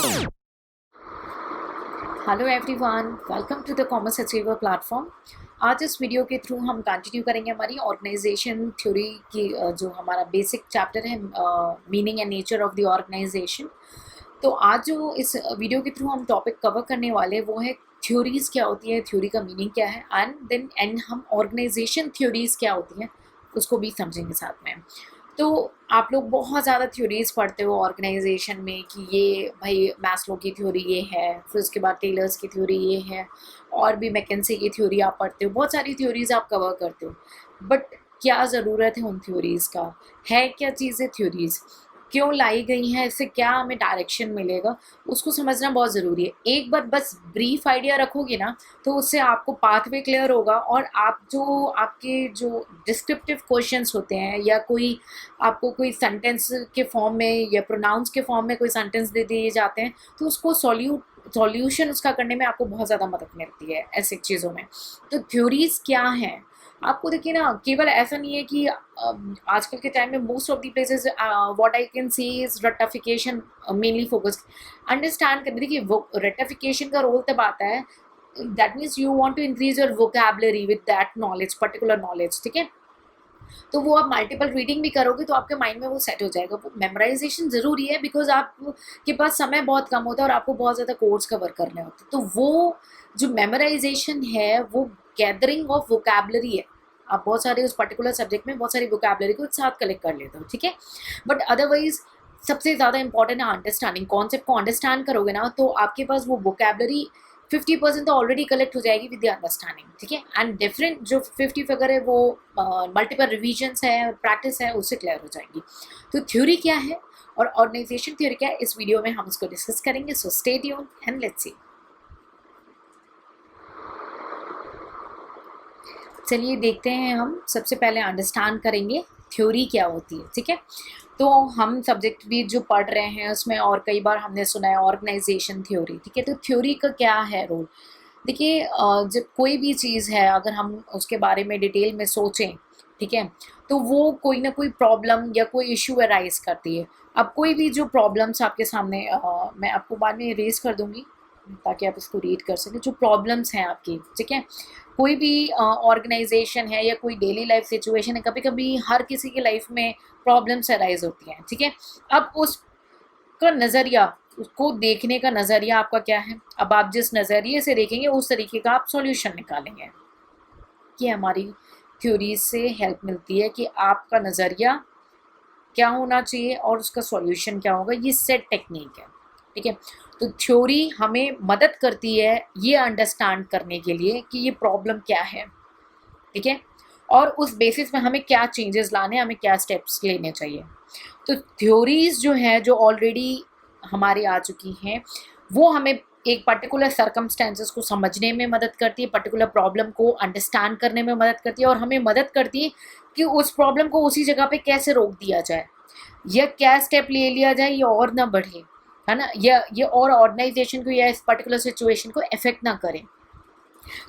Hello everyone, welcome to the commerce achiever platform. आज इस video के थ्रू हम कंटिन्यू करेंगे हमारी ऑर्गेनाइजेशन थ्योरी की जो हमारा बेसिक चैप्टर है, meaning and nature of the organisation. तो आज जो इस वीडियो के थ्रू हम टॉपिक कवर करने वाले हैं वो है थ्योरीज क्या होती है, थ्योरी का मीनिंग क्या है, एंड हम ऑर्गेनाइजेशन थ्योरीज क्या होती हैं उसको भी समझेंगे साथ में। तो आप लोग बहुत ज़्यादा थ्योरीज पढ़ते हो ऑर्गेनाइजेशन में कि ये भाई मैस्लो की थ्योरी ये है, फिर उसके बाद टेलर्स की थ्योरी ये है, और भी मैकेंसी की थ्योरी आप पढ़ते हो, बहुत सारी थ्योरीज आप कवर करते हो। बट क्या ज़रूरत है उन थ्योरीज़ का? है क्या चीज़ें थ्योरीज़ क्यों लाई गई हैं, इससे क्या हमें डायरेक्शन मिलेगा, उसको समझना बहुत ज़रूरी है। एक बार बस ब्रीफ आइडिया रखोगे ना तो उससे आपको पाथवे क्लियर होगा, और आप जो आपके जो डिस्क्रिप्टिव क्वेश्चंस होते हैं या कोई आपको कोई सेंटेंस के फॉर्म में या प्रोनाउंस के फॉर्म में कोई सेंटेंस दे दिए जाते हैं तो उसको सॉल्यूशन उसका करने में आपको बहुत ज़्यादा मदद मिलती है ऐसी चीज़ों में। तो थ्योरीज क्या हैं? आपको देखिए ना, केवल ऐसा नहीं है कि आजकल के टाइम में most of the places what I can see is रटिफिकेशन मेनली फोकस्ड। अंडरस्टैंड करने, देखिए वो रटिफिकेशन का रोल तब आता है that means you want to increase your vocabulary with that knowledge, particular knowledge, ठीक है। तो वो आप मल्टीपल रीडिंग भी करोगे तो आपके माइंड में वो सेट हो जाएगा। वो मेमोराइजेशन ज़रूरी है बिकॉज आपके पास समय बहुत कम होता है और आपको बहुत ज़्यादा कोर्स कवर करने होते हैं। तो वो जो मेमोराइजेशन है वो गैदरिंग ऑफ वोकैबुलरी है। आप बहुत सारे उस पर्टिकुलर सब्जेक्ट में बहुत सारी वोकैबुलरी को एक साथ कलेक्ट कर लेते हो, ठीक है। बट अदरवाइज सबसे ज़्यादा इंपॉर्टेंट है अंडरस्टैंडिंग। कॉन्सेप्ट को अंडरस्टैंड करोगे ना तो आपके पास वो वोकैबुलरी 50% तो ऑलरेडी कलेक्ट हो जाएगी विद द अंडरस्टैंडिंग, ठीक है। एंड डिफरेंट जो 50 फिगर है वो मल्टीपल रिविजन्स है, प्रैक्टिस है, उससे क्लियर हो जाएगी। तो थ्योरी क्या है और ऑर्गेनाइजेशन थ्योरी क्या है, इस वीडियो में हम इसको डिस्कस करेंगे। So stay tuned and let's see. चलिए देखते हैं, हम सबसे पहले अंडरस्टैंड करेंगे थ्योरी क्या होती है, ठीक है। तो हम सब्जेक्ट भी जो पढ़ रहे हैं उसमें और कई बार हमने सुना है ऑर्गेनाइजेशन थ्योरी, ठीक है। तो थ्योरी का क्या है रोल? देखिए, जब कोई भी चीज़ है अगर हम उसके बारे में डिटेल में सोचें, ठीक है, तो वो कोई ना कोई प्रॉब्लम या कोई इशू अराइज करती है। अब कोई भी जो प्रॉब्लम्स आपके सामने, मैं आपको बाद में रेज कर दूंगी ताकि आप इसको रीड कर सकें, जो प्रॉब्लम्स हैं आपकी, ठीक है। कोई भी ऑर्गेनाइजेशन है या कोई डेली लाइफ सिचुएशन है, कभी कभी हर किसी की लाइफ में प्रॉब्लम्स अराइज होती हैं, ठीक है। अब उसका नज़रिया, उसको देखने का नज़रिया आपका क्या है? अब आप जिस नज़रिए से देखेंगे उस तरीके का आप सॉल्यूशन निकालेंगे। ये हमारी थ्योरी से हेल्प मिलती है कि आपका नज़रिया क्या होना चाहिए और उसका सॉल्यूशन क्या होगा। ये सेट टेक्निक है, ठीक है। तो थ्योरी हमें मदद करती है ये अंडरस्टैंड करने के लिए कि ये प्रॉब्लम क्या है, ठीक है, और उस बेसिस में हमें क्या चेंजेस लाने, हमें क्या स्टेप्स लेने चाहिए। तो थ्योरीज जो हैं जो ऑलरेडी हमारी आ चुकी हैं वो हमें एक पर्टिकुलर सर्कमस्टेंसेस को समझने में मदद करती है, पर्टिकुलर प्रॉब्लम को अंडरस्टैंड करने में मदद करती है, और हमें मदद करती है कि उस प्रॉब्लम को उसी जगह पे कैसे रोक दिया जाए या क्या स्टेप ले लिया जाए ये और ना बढ़े, है ना, या ये और ऑर्गेनाइजेशन को या इस पर्टिकुलर सिचुएशन को इफेक्ट ना करें।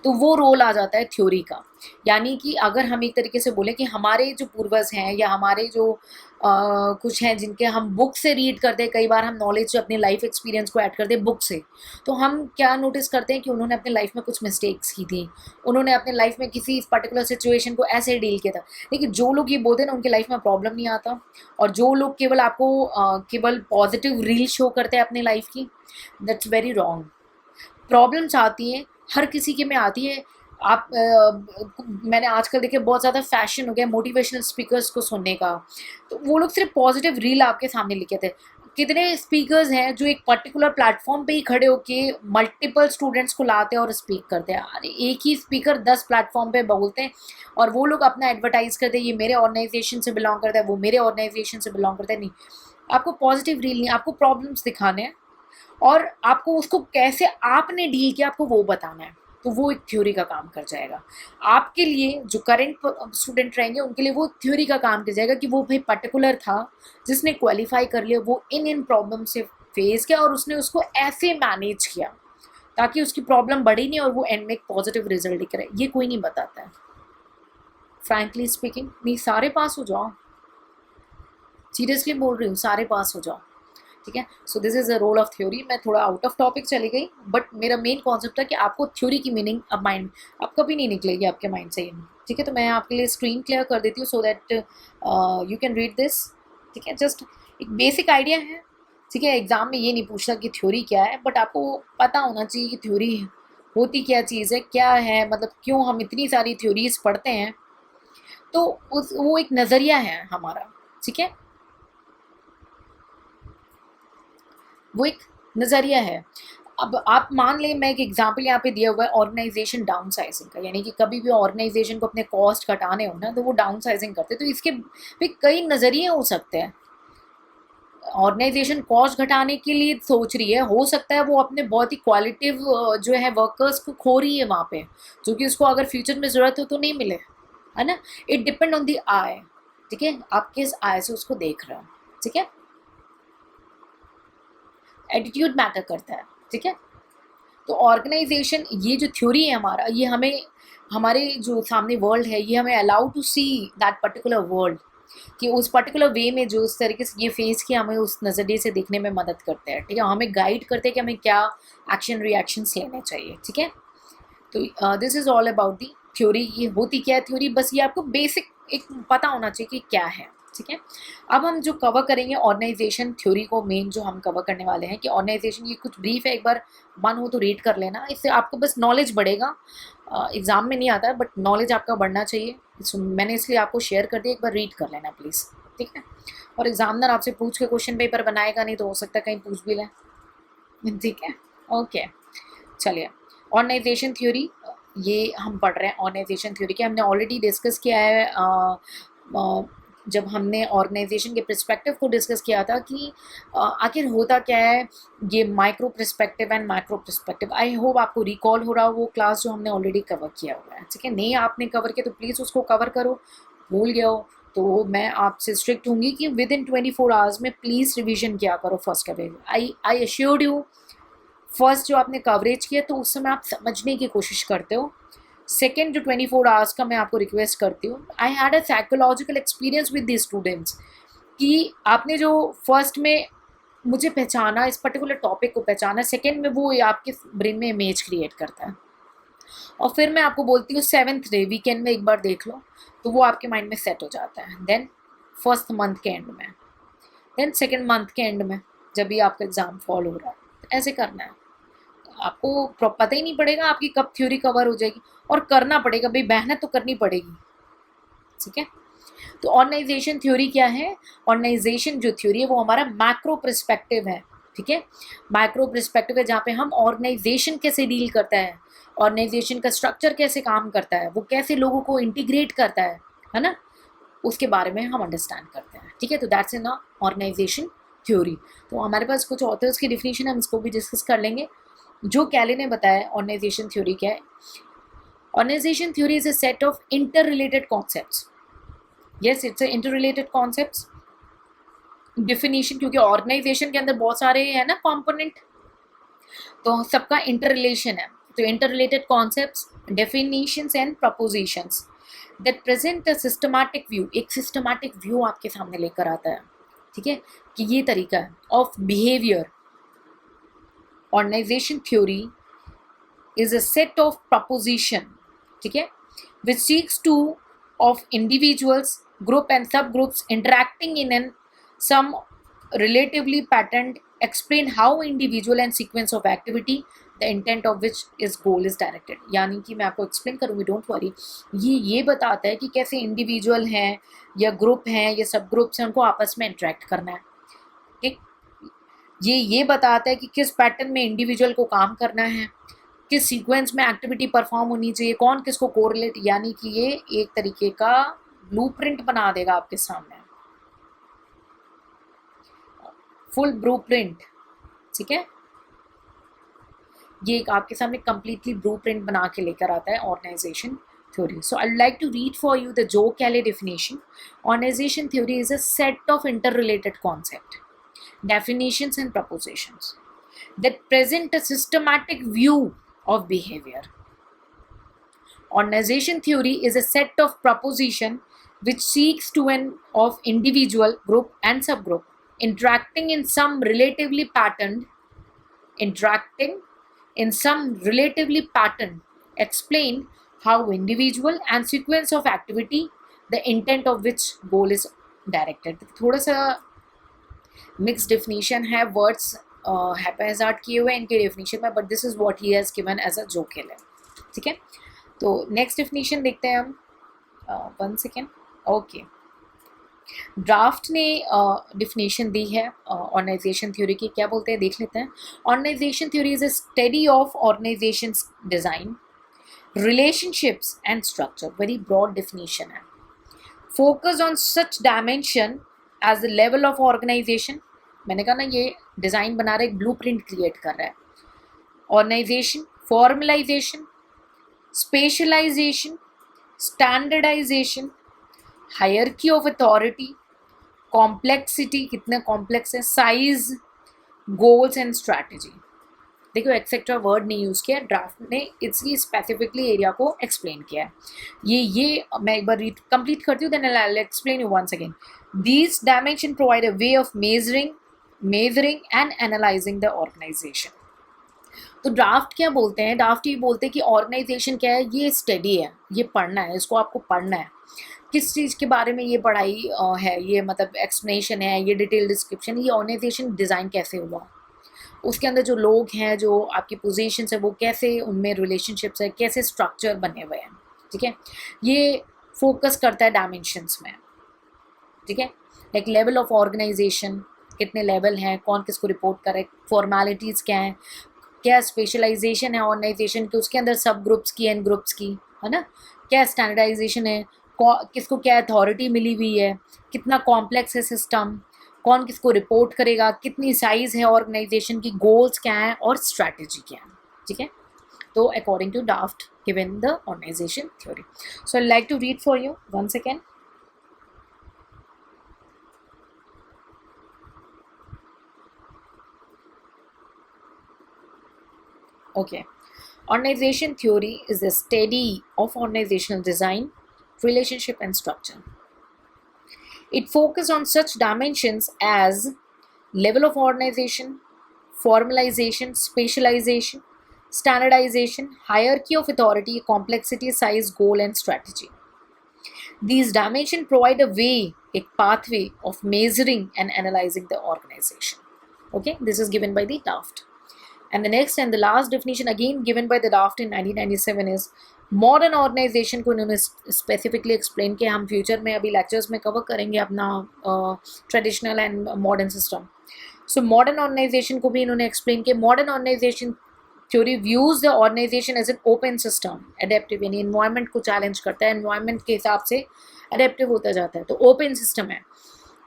तो वो रोल आ जाता है थ्योरी का। यानी कि अगर हम एक तरीके से बोलें कि हमारे जो पूर्वज हैं या हमारे जो कुछ हैं जिनके हम बुक से रीड करते हैं, कई बार हम नॉलेज अपने लाइफ एक्सपीरियंस को ऐड करते हैं बुक से, तो हम क्या नोटिस करते हैं कि उन्होंने अपने लाइफ में कुछ मिस्टेक्स की थी, उन्होंने अपने लाइफ में किसी पर्टिकुलर सिचुएशन को ऐसे डील किया था। लेकिन जो लोग ये बोलते हैं ना उनके लाइफ में प्रॉब्लम नहीं आता, और जो लोग केवल आपको केवल पॉजिटिव रील शो करते हैं अपने लाइफ की, दैट्स वेरी रॉन्ग। प्रॉब्लम्स आती हैं, हर किसी के में आती है। आप मैंने आजकल देखे बहुत ज़्यादा फैशन हो गया मोटिवेशनल स्पीकर्स को सुनने का, तो वो लोग सिर्फ पॉजिटिव रील आपके सामने लिखे थे। कितने स्पीकर्स हैं जो एक पर्टिकुलर प्लेटफॉर्म पे ही खड़े होके मल्टीपल स्टूडेंट्स को लाते हैं और स्पीक करते हैं। अरे एक ही स्पीकर 10 प्लेटफॉर्म पे बोलते हैं और वो लोग अपना एडवर्टाइज करते हैं, ये मेरे ऑर्गेनाइजेशन से बिलोंग करता है, वो मेरे ऑर्गेनाइजेशन से बिलोंग करता है। नहीं, आपको पॉजिटिव रील नहीं, आपको प्रॉब्लम्स दिखाने हैं और आपको उसको कैसे आपने डील किया आपको वो बताना है। तो वो एक थ्योरी का काम कर जाएगा आपके लिए। जो करंट स्टूडेंट रहेंगे उनके लिए वो थ्योरी का काम कर जाएगा कि वो भाई पर्टिकुलर था जिसने क्वालिफाई कर लिया, वो इन प्रॉब्लम से फेस किया और उसने उसको ऐसे मैनेज किया ताकि उसकी प्रॉब्लम बढ़ी नहीं और वो एंड में एक पॉजिटिव रिजल्ट दिख रहा है। ये कोई नहीं बताता है, फ्रैंकली स्पीकिंग। नहीं, सारे पास हो जाओ, सीरियसली बोल रही हूँ, सारे पास हो जाओ। ठीक है। So this is the role of theory. मैं थोड़ा आउट ऑफ टॉपिक चली गई, बट मेरा मेन कॉन्सेप्ट था कि आपको थ्योरी की मीनिंग अब माइंड अब कभी नहीं निकलेगी आपके माइंड से ये, ठीक है। तो मैं आपके लिए स्क्रीन क्लियर कर देती हूँ so that you can read this, ठीक है। जस्ट एक बेसिक आइडिया है, ठीक है। एग्जाम में ये नहीं पूछता कि थ्योरी क्या है, बट आपको पता होना चाहिए कि थ्योरी होती क्या चीज़ है, क्या है, मतलब क्यों हम इतनी सारी थ्योरीज पढ़ते हैं। तो वो एक नज़रिया है हमारा, ठीक है, वो एक नज़रिया है। अब आप मान लें, मैं एक एग्जांपल यहाँ पे दिया हुआ है ऑर्गेनाइजेशन डाउन साइजिंग का, यानी कि कभी भी ऑर्गेनाइजेशन को अपने कॉस्ट घटाने हो ना तो वो डाउन साइजिंग करते हैं। तो इसके भी कई नज़रिए हो सकते हैं। ऑर्गेनाइजेशन कॉस्ट घटाने के लिए सोच रही है, हो सकता है वो अपने बहुत ही क्वालिटिव जो है वर्कर्स को खो रही है वहाँ पे, जो कि उसको अगर फ्यूचर में ज़रूरत हो तो नहीं मिले, है ना। इट डिपेंड ऑन दी आई, ठीक है, आप किस आई से उसको देख रहे हो, ठीक है। एटीट्यूड मैटर करता है, ठीक है। तो ऑर्गेनाइजेशन, ये जो थ्योरी है हमारा, ये हमें हमारे जो सामने वर्ल्ड है ये हमें allow to see that particular world, कि उस पर्टिकुलर वे में जो उस तरीके से ये फेस किया, हमें उस नज़रिए से देखने में मदद करते हैं, ठीक है। हमें गाइड करते हैं कि हमें क्या एक्शन रिएक्शंस लेने चाहिए, ठीक है। तो this is all about the theory. ये होती क्या है थ्योरी, बस ये आपको बेसिक एक पता होना चाहिए कि क्या है, ठीक है। अब हम जो कवर करेंगे ऑर्गेनाइजेशन थ्योरी को, मेन जो हम कवर करने वाले हैं कि ऑर्गेनाइजेशन, ये कुछ ब्रीफ है, एक बार मन हो तो रीड कर लेना, इससे आपको बस नॉलेज बढ़ेगा। एग्ज़ाम में नहीं आता है बट नॉलेज आपका बढ़ना चाहिए, मैंने इसलिए आपको शेयर कर दिया, एक बार रीड कर लेना प्लीज़, ठीक है। और एग्जामिनर आपसे पूछ के क्वेश्चन पेपर बनाएगा नहीं तो हो सकता है कहीं पूछ भी लें, ठीक है। ओके, चलिए ऑर्गेनाइजेशन थ्योरी ये हम पढ़ रहे हैं। ऑर्गेनाइजेशन थ्योरी के हमने ऑलरेडी डिस्कस किया है, जब हमने ऑर्गेनाइजेशन के पर्सपेक्टिव को डिस्कस किया था कि आखिर होता क्या है ये micro perspective and macro perspective. I hope आपको रिकॉल हो रहा हो वो क्लास जो हमने ऑलरेडी कवर किया हुआ है, ठीक है। नहीं आपने कवर किया तो प्लीज़ उसको कवर करो, भूल गया हो तो मैं आपसे स्ट्रिक्ट होंगी कि विद इन 24 आवर्स में प्लीज़ रिविजन किया करो first coverage. I assured you, first जो आपने कवरेज किया तो उस समय आप समझने की कोशिश करते हो। सेकेंड जो 24 आवर्स का मैं आपको रिक्वेस्ट करती हूँ, I had a psychological experience with the students, कि आपने जो फर्स्ट में मुझे पहचाना, इस पर्टिकुलर टॉपिक को पहचाना, सेकेंड में वो आपके ब्रेन में इमेज क्रिएट करता है, और फिर मैं आपको बोलती हूँ 7th डे वीकेंड में एक बार देख लो तो वो आपके माइंड में सेट हो जाता है। देन फर्स्ट मंथ के एंड में, देन सेकेंड मंथ के एंड में जब भी आपका एग्ज़ाम फॉल हो रहा है, ऐसे करना है। आपको पता ही नहीं पड़ेगा आपकी कब थ्योरी कवर हो जाएगी, और करना पड़ेगा भाई, मेहनत तो करनी पड़ेगी, ठीक है। तो ऑर्गेनाइजेशन थ्योरी क्या है, ऑर्गेनाइजेशन जो थ्योरी है वो हमारा मैक्रो पर्सपेक्टिव है, ठीक है। मैक्रो पर्सपेक्टिव है जहाँ पे हम ऑर्गेनाइजेशन कैसे डील करता है, ऑर्गेनाइजेशन का स्ट्रक्चर कैसे काम करता है, वो कैसे लोगों को इंटीग्रेट करता है ना, उसके बारे में हम अंडरस्टैंड करते हैं, ठीक है। तो दैट्स इन ऑर्गेनाइजेशन थ्योरी। तो हमारे पास कुछ ऑथर्स की डिफिनीशन हम इसको भी डिस्कस कर लेंगे। जो कैले ने बताया ऑर्गेनाइजेशन थ्योरी क्या है, organisation theory is a set of interrelated concepts. Yes, it's a interrelated concepts. Definition, क्योंकि ऑर्गेनाइजेशन के अंदर बहुत सारे है ना कंपोनेंट, तो सबका इंटर रिलेशन है। तो inter related concepts, definitions and propositions that present a systematic view, एक सिस्टमैटिक व्यू आपके सामने लेकर आता है, ठीक है, कि ये तरीका है of behaviour. Organisation theory is a set of proposition, ठीक है, which seeks to of individuals, group and subgroups interacting in an some relatively patterned explain how individual and sequence of activity the intent of which is goal is directed। यानी कि मैं आपको explain करूँगी, don't worry. ये बताता है कि कैसे इंडिविजुअल हैं या ग्रुप हैं या सब ग्रुप्स हैं, उनको आपस में इंटरेक्ट करना है, ठीक। ये बताता है कि किस पैटर्न में इंडिविजुअल को काम करना है, किस सीक्वेंस में एक्टिविटी परफॉर्म होनी चाहिए, कौन किसको कोरिलेट, यानी कि ये एक तरीके का ब्लूप्रिंट बना देगा आपके सामने, फुल ब्लूप्रिंट, ठीक है। ये एक आपके सामने कंप्लीटली ब्लूप्रिंट बना के लेकर आता है organisation theory. So I like to read for you the जो कैले definition। Organisation theory is a set of interrelated concept, definitions and propositions that present a systematic view of behavior. Organization theory is a set of proposition which seeks to an of individual, group and subgroup interacting in some relatively patterned explain how individual and sequence of activity the intent of which goal is directed. थोड़ा सा mix definition है, words haphazard किए हुए इनके definition में, but this is what he has given as a जोकेल है, ठीक है। तो नेक्स्ट डेफिनेशन देखते हैं हम, 1 सेकेंड, ओके। ड्राफ्ट ने डिफिनेशन दी है ऑर्गेनाइजेशन थ्योरी की, क्या बोलते हैं देख लेते हैं। Organisation theory is a study of organisation design, relationships and structure, very broad definition है। focus on such dimension as the level of organization, मैंने कहा ना ये डिज़ाइन बना रहा है, एक ब्लूप्रिंट क्रिएट कर रहा है। Organisation, formalisation, specialisation, standardisation, hierarchy of authority, complexity, कितना कॉम्प्लेक्स है, साइज, गोल्स एंड स्ट्रैटेजी। देखो एक्सेट्रा वर्ड नहीं यूज़ किया ड्राफ्ट ने, इसलिए स्पेसिफिकली एरिया को एक्सप्लेन किया है। ये मैं एक बार रीड कंप्लीट करती हूँ, then I will explain you once again. These dimension provide a way of measuring and analysing the organisation. तो ड्राफ्ट क्या बोलते हैं, ड्राफ्ट ये बोलते हैं कि ऑर्गेनाइजेशन क्या है, ये स्टडी है, ये पढ़ना है, इसको आपको पढ़ना है। किस चीज़ के बारे में ये पढ़ाई है, ये मतलब एक्सप्लेनेशन है, ये डिटेल डिस्क्रिप्शन, ये ऑर्गेनाइजेशन डिज़ाइन कैसे हुआ, उसके अंदर जो लोग हैं, जो आपकी पोजीशन है, वो कैसे, उनमें रिलेशनशिप्स है, कैसे स्ट्रक्चर बने हुए हैं, ठीक है। ये फोकस करता है डायमेंशंस में, ठीक है। लाइक लेवल ऑफ ऑर्गेनाइजेशन, कितने लेवल हैं, कौन किसको रिपोर्ट करे, फॉर्मेलिटीज़ क्या हैं, क्या स्पेशलाइजेशन है ऑर्गेनाइजेशन की, उसके अंदर सब ग्रुप्स की, एन ग्रुप्स की, है ना, क्या स्टैंडर्डाइजेशन है, किसको क्या अथॉरिटी मिली हुई है, कितना कॉम्प्लेक्स है सिस्टम, कौन किसको रिपोर्ट करेगा, कितनी साइज़ है ऑर्गेनाइजेशन की, गोल्स क्या हैं और स्ट्रैटेजी क्या है, ठीक है। तो according to Daft given the organisation theory. So I like to read for you once again. Okay. Organization theory is the study of organizational design, relationship and structure. It focuses on such dimensions as level of organization, formalization, specialization, standardization, hierarchy of authority, complexity, size, goal and strategy. These dimensions provide a way, a pathway of measuring and analyzing the organization. Okay, this is given by the Taft. And the next and the last definition again given by the Taft in 1997 is modern organisation को इन्होंने specifically explain किया, हम future में अभी lectures में cover करेंगे अपना traditional and modern system. So modern organisation को भी इन्होंने एक्सप्लेन किया। Modern organisation theory views the organisation as an open system, adaptive, यानी इन्वायरमेंट को चैलेंज करता है, इन्वायरमेंट के हिसाब से एडेप्टिव होता जाता है, तो ओपन सिस्टम है।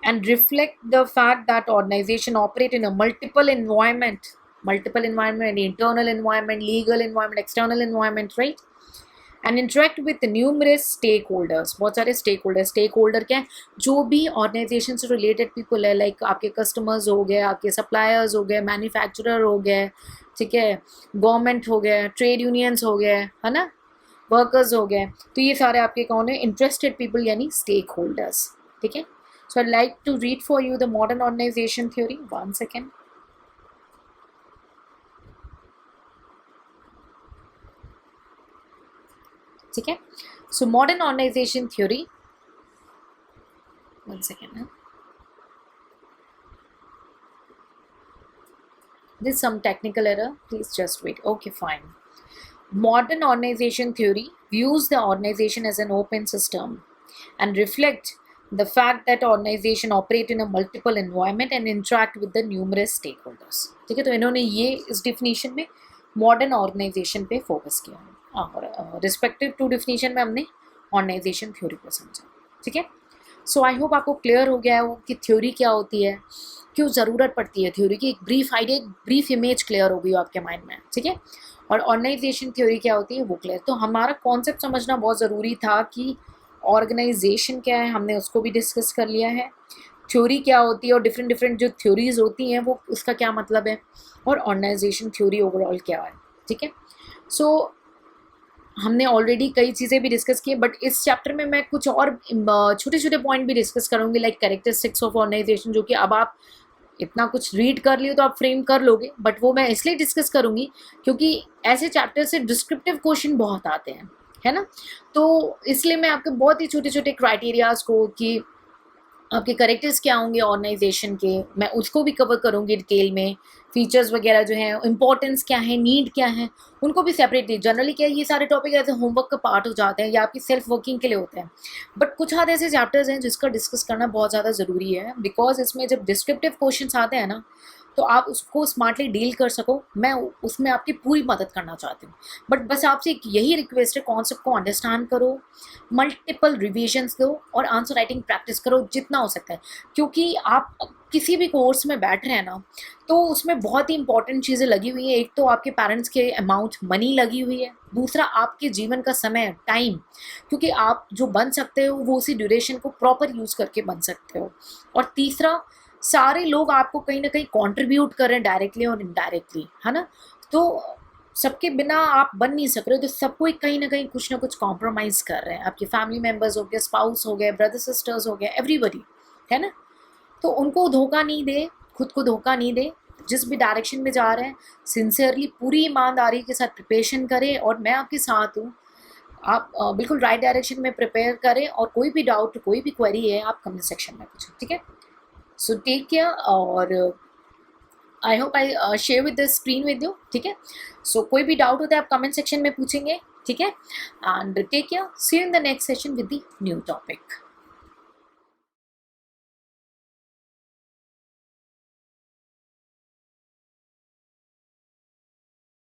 And reflect the fact that organisation operate in a multiple environment, internal environment, legal environment, external environment, right, and interact with numerous stakeholders, बहुत सारे स्टेक होल्डर क्या है, जो भी ऑर्गेनाइजेशन से रिलेटेड पीपल है, like आपके कस्टमर्स हो गए, आपके सप्लायर्स हो गए, मैन्युफैक्चरर हो गए, ठीक है, गवर्नमेंट हो गया, ट्रेड यूनियंस हो गए, है ना, वर्कर्स हो गए, तो ये सारे आपके कौन है, इंटरेस्टेड पीपल यानी स्टेक होल्डर्स, ठीक है। So I like to read for you the modern organisation theory, 1 second. ठीक है। So modern organisation theory, 1 second, there's some technical error, please just wait, okay fine. Modern organization theory views the organization as an open system and reflect the fact that organization operate in a multiple environment and interact with the numerous stakeholders, ठीक है। तो इन्होंने ये इस definition में modern organisation पे focus किया है, और रिस्पेक्टिव टू डिफिनीशन में हमने ऑर्गेनाइजेशन थ्योरी को समझा, ठीक है। सो आई होप आपको क्लियर हो गया है कि थ्योरी क्या होती है, क्यों ज़रूरत पड़ती है थ्योरी की, एक ब्रीफ आइडिया, एक ब्रीफ इमेज क्लियर हो गई हो आपके माइंड में, ठीक है। और ऑर्गेनाइजेशन थ्योरी क्या होती है वो क्लियर। तो हमारा कॉन्सेप्ट समझना बहुत ज़रूरी था कि ऑर्गेनाइजेशन क्या है, हमने उसको भी डिस्कस कर लिया है, थ्योरी क्या होती है और डिफरेंट जो थ्योरीज होती हैं वो उसका क्या मतलब है, और ऑर्गेनाइजेशन थ्योरी ओवरऑल क्या है, ठीक है। सो हमने ऑलरेडी कई चीज़ें भी डिस्कस की, बट इस चैप्टर में मैं कुछ और छोटे छोटे पॉइंट भी डिस्कस करूँगी, लाइक कैरेक्टरिस्टिक्स ऑफ ऑर्गेनाइजेशन, जो कि अब आप इतना कुछ रीड कर लियो तो आप फ्रेम कर लोगे, बट वो मैं इसलिए डिस्कस करूँगी क्योंकि ऐसे चैप्टर से डिस्क्रिप्टिव क्वेश्चन बहुत आते हैं, है ना। तो इसलिए मैं आपके बहुत ही छोटे छोटे क्राइटेरियाज को कि आपके करेक्टर्स क्या होंगे ऑर्गेनाइजेशन के, मैं उसको भी कवर करूँगी डिटेल में। फीचर्स वगैरह जो हैं, इंपॉर्टेंस क्या है, नीड क्या है, उनको भी सेपरेटली। जनरली क्या है, ये सारे टॉपिक ऐसे होमवर्क का पार्ट हो जाते हैं या आपकी सेल्फ वर्किंग के लिए होते हैं, बट कुछ आधे ऐसे चैप्टर्स हैं जिसका डिस्कस करना बहुत ज़्यादा ज़रूरी है, बिकॉज इसमें जब डिस्क्रिप्टिव क्वेश्चन आते हैं ना, तो आप उसको स्मार्टली डील कर सको। मैं उसमें आपकी पूरी मदद करना चाहती हूँ, बट बस आपसे एक यही रिक्वेस्ट है, कॉन्सेप्ट को अंडरस्टैंड करो, मल्टीपल रिविजन्स दो और आंसर राइटिंग प्रैक्टिस करो जितना हो सकता है। क्योंकि आप किसी भी कोर्स में बैठ रहे हैं ना, तो उसमें बहुत ही इंपॉर्टेंट चीज़ें लगी हुई हैं। एक तो आपके पेरेंट्स के अमाउंट मनी लगी हुई है, दूसरा आपके जीवन का समय, टाइम, क्योंकि आप जो बन सकते हो वो उसी ड्यूरेशन को प्रॉपर यूज़ करके बन सकते हो, और तीसरा सारे लोग आपको कहीं ना कहीं कंट्रीब्यूट कर रहे हैं डायरेक्टली और इनडायरेक्टली, है ना। तो सबके बिना आप बन नहीं सक रहे, तो सब कोई कहीं ना कहीं कुछ ना कुछ कॉम्प्रोमाइज़ कर रहे हैं। आपके फैमिली मेम्बर्स हो गए, स्पाउस हो गए, ब्रदर सिस्टर्स हो गए, एवरीबडी, है ना। तो उनको धोखा नहीं दे, खुद को धोखा नहीं दे। जिस भी डायरेक्शन में जा रहे हैं सिंसियरली पूरी ईमानदारी के साथ प्रिपरेशन करें, और मैं आपके साथ हूँ। आप बिल्कुल राइट डायरेक्शन में प्रिपेयर करें, और कोई भी डाउट, कोई भी क्वेरी है आप कमेंट सेक्शन में पूछें, ठीक है। सो टेक केयर, और I hope I share with the screen with you, ठीक है। सो कोई भी डाउट होता है आप कमेंट सेक्शन में पूछेंगे, ठीक है। And take care, see you in the next session with the new topic.